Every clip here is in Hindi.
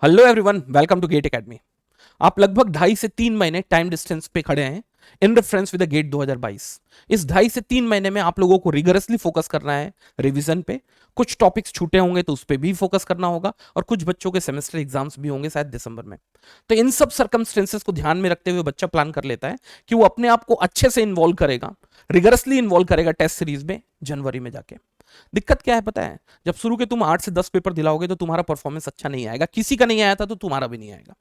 Hello everyone, welcome to GATE academy. आप लगभग 2.5 से 3 महीने टाइम डिस्टेंस पे खड़े हैं in reference with the GATE 2022। इस 2.5 से 3 महीने में आप लोगों को रिगरसली फोकस करना है रिवीजन पे। कुछ टॉपिक्स छूटे होंगे तो उस पर भी फोकस करना होगा, और कुछ बच्चों के सेमेस्टर एग्जाम्स भी होंगे शायद दिसंबर में। तो इन सब सर्कमस्टेंसेस को ध्यान में रखते हुए बच्चा प्लान कर लेता है कि वो अपने आप को अच्छे से इन्वॉल्व करेगा, रिगरसली इन्वॉल्व करेगा टेस्ट सीरीज में जनवरी में जाके। दिक्कत क्या है पता है? जब शुरू के तुम 8 से 10 पेपर दिलाओगे तो तुम्हारा परफॉर्मेंस अच्छा नहीं आएगा। किसी का नहीं आया था तो तुम्हारा भी नहीं आएगा।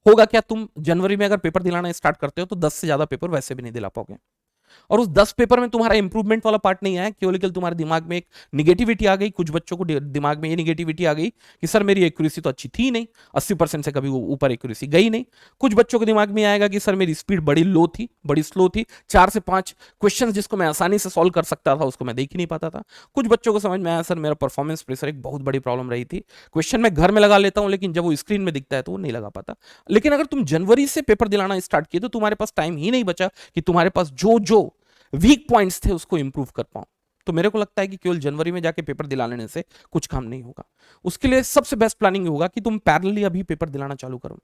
होगा क्या, तुम जनवरी में अगर पेपर दिलाना स्टार्ट करते हो तो 10 से ज्यादा पेपर वैसे भी नहीं दिला पाओगे। और उस 10 पेपर में तुम्हारा इंप्रूवमेंट वाला पार्ट नहीं आया, केवल तुम्हारे दिमाग में एक निगेटिविटी आ गई। कुछ बच्चों को दिमाग में ये निगेटिविटी आ गई कि सर मेरी एक्यूरेसी तो अच्छी थी नहीं, 80% से कभी ऊपर एक्यूरेसी गई नहीं। कुछ बच्चों के दिमाग में आएगा कि सर मेरी स्पीड बड़ी लो थी, बड़ी स्लो थी, 4 से 5 क्वेश्चन जिसको मैं आसानी से सॉल्व कर सकता था उसको मैं देख ही नहीं पाता था। कुछ बच्चों को समझ में आया सर मेरा परफॉर्मेंस प्रेशर एक बहुत बड़ी प्रॉब्लम रही थी, क्वेश्चन मैं घर में लगा लेता हूं लेकिन जब वो स्क्रीन में दिखता है तो वो नहीं लगा पाता। लेकिन अगर तुम जनवरी से पेपर दिलाना स्टार्ट किए तो तुम्हारे पास टाइम ही नहीं बचा कि तुम्हारे पास जो जो वीक पॉइंट्स थे उसको इंप्रूव कर पाऊं। तो मेरे को लगता है कि केवल जनवरी में जाके पेपर दिला लेने से कुछ काम नहीं होगा। उसके लिए सबसे बेस्ट प्लानिंग होगा कि तुम पैरेलली अभी पेपर दिलाना चालू करो।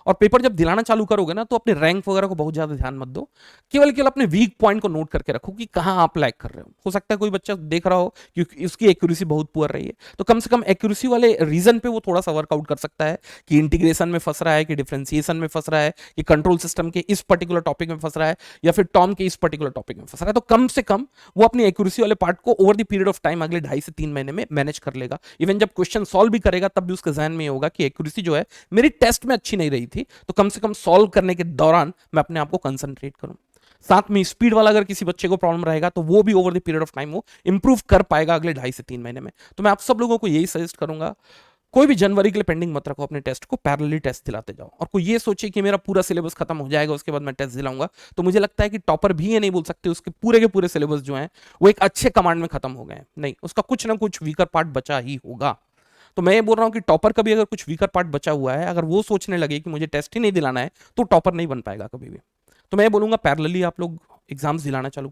और पेपर जब दिलाना चालू करोगे ना तो अपने रैंक वगैरह को बहुत ज्यादा ध्यान मत दो, केवल केवल अपने वीक पॉइंट को नोट करके रखो कि कहां आप लैग कर रहे हो सकता है कोई बच्चा देख रहा हो कि उसकी एक्यूरेसी बहुत पुअर रही है, तो कम से कम एक्यूरेसी वाले रीजन पे वो थोड़ा सा वर्कआउट कर सकता है कि इंटीग्रेशन में फंस रहा है, कि डिफरेंशिएशन में फंस रहा है, कि कंट्रोल सिस्टम के इस पर्टिकुलर टॉपिक में फंस रहा है, या फिर टॉम के इस पर्टिकुलर टॉपिक में फंस रहा है। तो कम से कम वो अपनी एक्यूरेसी वाले पार्ट को over the period of time अगले 2.5 से 3 महीने में मैनेज कर लेगा। इवन जब क्वेश्चन सॉल्व भी करेगा तब भी उसके जहन में होगा कि एक्यूरेसी जो है मेरी टेस्ट में अच्छी नहीं रही थी, तो कम से कम सॉल्व करने के दौरान मैं अपने आप को कंसंट्रेट करूं। साथ में स्पीड वाला अगर किसी बच्चे को प्रॉब्लम रहेगा तो वो भी over the period of time वो इंप्रूव कर पाएगा अगले 2.5 से 3 महीने में। तो मैं आप सब लोगों को यही सजेस्ट करूंगा, कोई भी जनवरी के लिए पेंडिंग मत रखो, अपने टेस्ट को पैरेलली टेस्ट दिलाते जाओ। और कोई ये सोचे कि मेरा पूरा सिलेबस खत्म हो जाएगा उसके बाद मैं टेस्ट दिलाऊंगा, तो मुझे लगता है कि टॉपर भी ये नहीं बोल सकते उसके पूरे के पूरे सिलेबस जो है वो एक अच्छे कमांड में खत्म हो गए हैं। नहीं, उसका कुछ ना कुछ वीकर पार्ट बचा ही होगा। तो मैं ये बोल रहा हूं कि टॉपर का भी अगर कुछ वीकर पार्ट बचा हुआ है, अगर वो सोचने लगे कि मुझे टेस्ट ही नहीं दिलाना है, तो टॉपर नहीं बन पाएगा कभी भी। तो मैं बोलूंगा पैरेलली आप लोग एग्जाम्स दिलाना चालू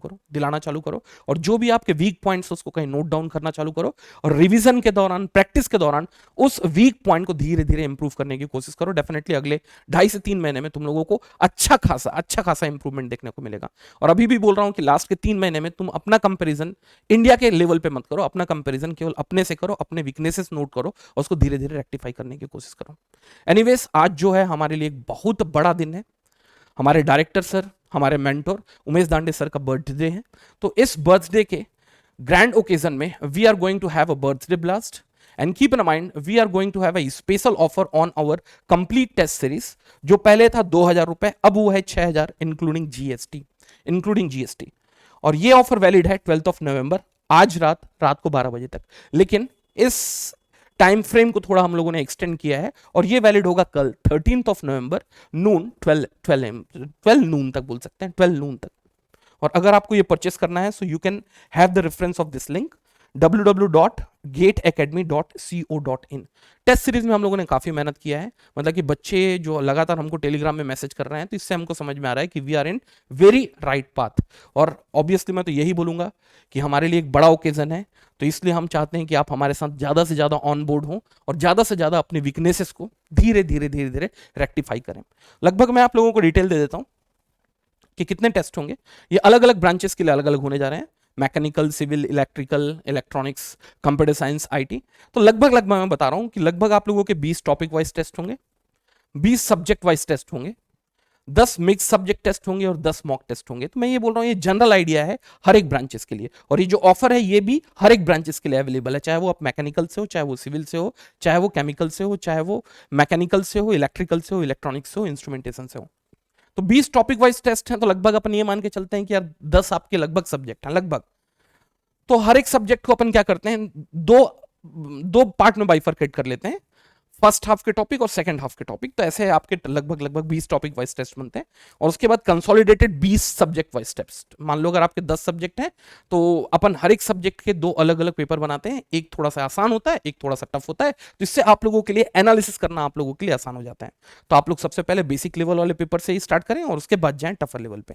करो, और जो भी आपके वीक पॉइंट्स उसको कहीं नोट डाउन करना चालू करो, और रिवीजन के दौरान, प्रैक्टिस के दौरान उस वीक पॉइंट को धीरे धीरे इंप्रूव करने की कोशिश करो। डेफिनेटली अगले 2.5 से 3 महीने में तुम लोगों को अच्छा खासा इंप्रूवमेंट देखने को मिलेगा। और अभी भी बोल रहा हूं कि लास्ट के 3 महीने में तुम अपना कंपेरिजन इंडिया के लेवल पे मत करो, अपना कंपेरिजन केवल अपने से करो, अपने वीकनेसेस नोट करो और उसको धीरे धीरे रेक्टिफाई करने की कोशिश करो। एनीवेज, आज जो है हमारे लिए एक बहुत बड़ा दिन है। हमारे डायरेक्टर सर, हमारे मेंटोर उमेश दांडे सर का बर्थडे है। तो इस बर्थडे के ग्रैंड ओकेजन में we are going to have a birthday blast, and keep in mind we are going to have a special offer on our complete test series. जो पहले था 2,000 रुपए, अब वो है 6,000 इंक्लूडिंग जीएसटी। और ये ऑफर वैलिड है 12 नवंबर, आज रात को 12 बजे तक। लेकिन इस टाइम फ्रेम को थोड़ा हम लोगों ने एक्सटेंड किया है, और ये वैलिड होगा कल 13 नवंबर नून 12 नून तक, बोल सकते हैं 12 नून तक। और अगर आपको ये परचेस करना है so you can have the reference of this link www.gateacademy.co.in। Test series में हम लोगों ने काफी मेहनत किया है, मतलब कि बच्चे जो लगातार हमको टेलीग्राम में मैसेज कर रहे हैं, तो इससे हमको समझ में आ रहा है कि we are in very right path. और ऑब्वियसली मैं तो यही बोलूंगा कि हमारे लिए एक बड़ा ओकेजन है, तो इसलिए हम चाहते हैं कि आप हमारे साथ ज्यादा से ज्यादा ऑन बोर्ड हो और ज्यादा से ज्यादा अपने वीकनेसेस को धीरे धीरे रेक्टिफाई करें। लगभग मैं आप लोगों को डिटेल दे देता हूं कि कितने टेस्ट होंगे। ये अलग अलग ब्रांचेस के लिए अलग अलग होने जा रहे हैं, mechanical, civil, electrical, electronics, computer science, IT. तो लगभग मैं बता रहा हूं कि लगभग आप लोगों के 20 टॉपिक वाइज टेस्ट होंगे, 20 सब्जेक्ट वाइज टेस्ट होंगे, 10 मिक्स सब्जेक्ट टेस्ट होंगे और 10 मॉक टेस्ट होंगे। तो मैं ये बोल रहा हूं ये जनरल आइडिया है हर एक ब्रांचेस के लिए, और ये जो ऑफर है ये भी हर एक ब्रांचेस के लिए अवेलेबल है, चाहे वो आप मैकेनिकल से हो, चाहे वो सिविल से हो, चाहे वो केमिकल से हो, चाहे वो मैकेनिकल से हो, इलेक्ट्रिकल से हो, इलेक्ट्रॉनिक्स से हो, इंस्ट्रूमेंटेशन से हो। तो 20 टॉपिक वाइज टेस्ट हैं, तो लगभग अपन ये मान के चलते हैं कि यार 10 आपके लगभग सब्जेक्ट हैं, लगभग। तो हर एक सब्जेक्ट को अपन क्या करते हैं, दो दो पार्ट में बाइफरकेट कर लेते हैं, फर्स्ट हाफ के टॉपिक और सेकंड हाफ के टॉपिक। तो ऐसे आपके लगभग 20 टॉपिक वाइज टेस्ट बनते हैं, और उसके बाद कंसोलिडेटेड 20 सब्जेक्ट वाइज टेस्ट। मान लो अगर आपके 10 सब्जेक्ट हैं तो अपन हर एक सब्जेक्ट के 2 अलग अलग पेपर बनाते हैं, एक थोड़ा सा आसान होता है, एक थोड़ा सा टफ होता है, तो इससे आप लोगों के लिए एनालिसिस करना आप लोगों के लिए आसान हो जाता है। तो आप लोग सबसे पहले बेसिक लेवल वाले पेपर से ही स्टार्ट करें और उसके बाद जाएं टफर लेवल पे।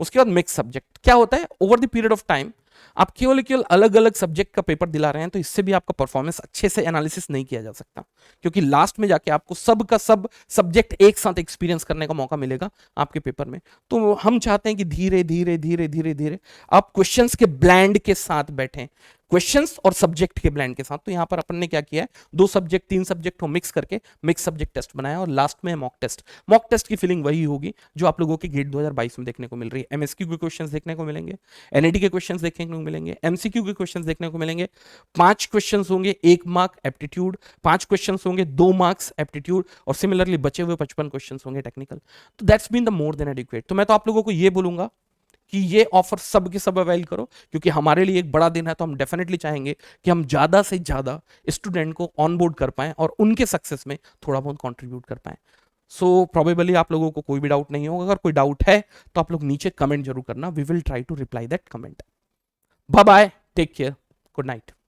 उसके बाद मिक्स सब्जेक्ट क्या होता है, over the period of time आप केवल अलग अलग सब्जेक्ट का पेपर दिला रहे हैं, तो इससे भी आपका परफॉर्मेंस अच्छे से एनालिसिस नहीं किया जा सकता, क्योंकि लास्ट में जाके आपको सब का सब सब्जेक्ट एक साथ एक्सपीरियंस करने का मौका मिलेगा आपके पेपर में। तो हम चाहते हैं कि धीरे धीरे धीरे धीरे धीरे आप क्वेश्चंस के ब्लैंड के साथ बैठें, क्वेश्चंस और सब्जेक्ट के ब्लैंड के साथ। तो यहां पर अपन ने क्या किया है, 2 सब्जेक्ट 3 सब्जेक्ट को मिक्स करके मिक्स सब्जेक्ट टेस्ट बनाया, और लास्ट में मॉक टेस्ट। मॉक टेस्ट की फीलिंग वही होगी जो आप लोगों के गेट 2022 में देखने को मिल रही है। एमएसक्यू के क्वेश्चंस देखने को मिलेंगे, एनईटी के क्वेश्चंस देखने को मिलेंगे, एमसीक्यू के क्वेश्चंस देखने को मिलेंगे। 5 क्वेश्चंस होंगे 1 मार्क एप्टीट्यूड, 5 क्वेश्चंस होंगे 2 मार्क्स एप्टीट्यूड, और सिमिलरली बचे हुए 55 क्वेश्चंस होंगे टेक्निकल। तो that's been the more than adequate. तो मैं तो आप लोगों को ये बोलूंगा कि ये ऑफर सब के सब अवेल करो, क्योंकि हमारे लिए एक बड़ा दिन है। तो हम डेफिनेटली चाहेंगे कि हम ज्यादा से ज्यादा स्टूडेंट को ऑनबोर्ड कर पाएं और उनके सक्सेस में थोड़ा बहुत कंट्रीब्यूट कर पाएं। सो प्रोबेबली आप लोगों को कोई भी डाउट नहीं होगा। अगर कोई डाउट है तो आप लोग नीचे कमेंट जरूर करना, we will try to reply that comment. Bye bye, take care, good night.